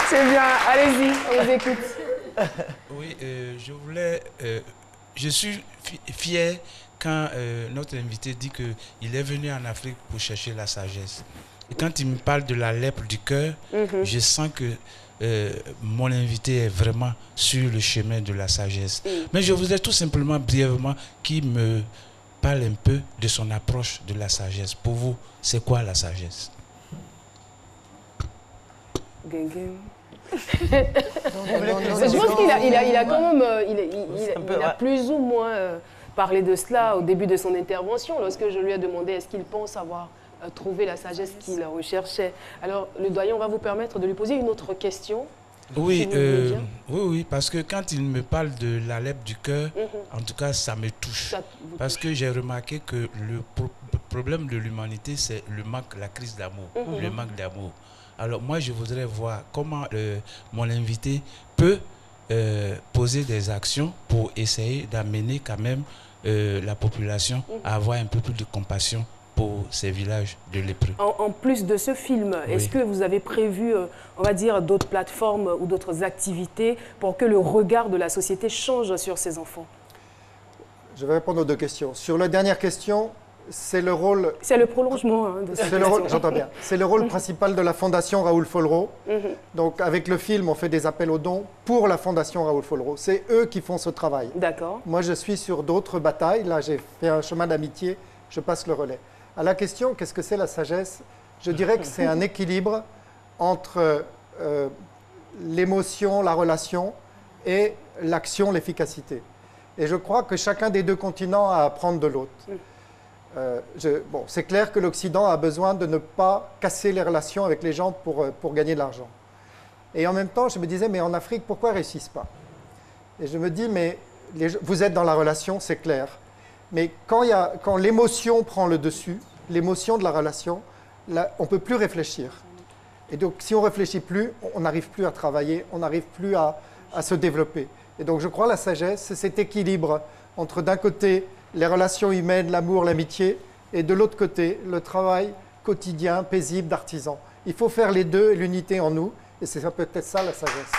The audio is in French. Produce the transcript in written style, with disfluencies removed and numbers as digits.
C'est bien, allez-y, on vous écoute. Oui, je suis fier quand notre invité dit qu'il est venu en Afrique pour chercher la sagesse. Et quand il me parle de la lèpre du cœur, je sens que mon invité est vraiment sur le chemin de la sagesse. Mais je voudrais tout simplement, brièvement, qu'il me parle un peu de son approche de la sagesse. Pour vous, c'est quoi la sagesse? Je pense qu'il a quand même, il a plus ou moins parlé de cela au début de son intervention, lorsque je lui ai demandé est-ce qu'il pense avoir trouvé la sagesse qu'il recherchait. Alors, le doyen, on va vous permettre de lui poser une autre question. Oui, oui, parce que quand il me parle de la lèpre du cœur, en tout cas, ça me touche. Parce que j'ai remarqué que le problème de l'humanité, c'est le manque, la crise d'amour, le manque d'amour. Alors moi, je voudrais voir comment mon invité peut poser des actions pour essayer d'amener quand même la population à avoir un peu plus de compassion pour ces villages de lépreux. En plus de ce film, est-ce que vous avez prévu, on va dire, d'autres plateformes ou d'autres activités pour que le regard de la société change sur ces enfants? Je vais répondre aux deux questions. Sur la dernière question, c'est le rôle... C'est le prolongement de cette question. J'entends bien. C'est le rôle principal de la Fondation Raoul Follereau. Donc, avec le film, on fait des appels aux dons pour la Fondation Raoul Follereau. C'est eux qui font ce travail. D'accord. Moi, je suis sur d'autres batailles. Là, j'ai fait un chemin d'amitié. Je passe le relais. À la question, qu'est-ce que c'est la sagesse? Je dirais que c'est un équilibre entre l'émotion, la relation et l'action, l'efficacité. Et je crois que chacun des deux continents a à apprendre de l'autre. Bon, c'est clair que l'Occident a besoin de ne pas casser les relations avec les gens pour gagner de l'argent. Et en même temps, je me disais, mais en Afrique, pourquoi ils ne réussissent pas? Et je me dis, mais vous êtes dans la relation, c'est clair. Mais quand l'émotion prend le dessus, l'émotion de la relation, là, on ne peut plus réfléchir. Et donc, si on ne réfléchit plus, on n'arrive plus à travailler, on n'arrive plus à se développer. Et donc, je crois que la sagesse, c'est cet équilibre entre, d'un côté, les relations humaines, l'amour, l'amitié, et de l'autre côté, le travail quotidien, paisible d'artisan. Il faut faire les deux et l'unité en nous, et c'est peut-être ça la sagesse.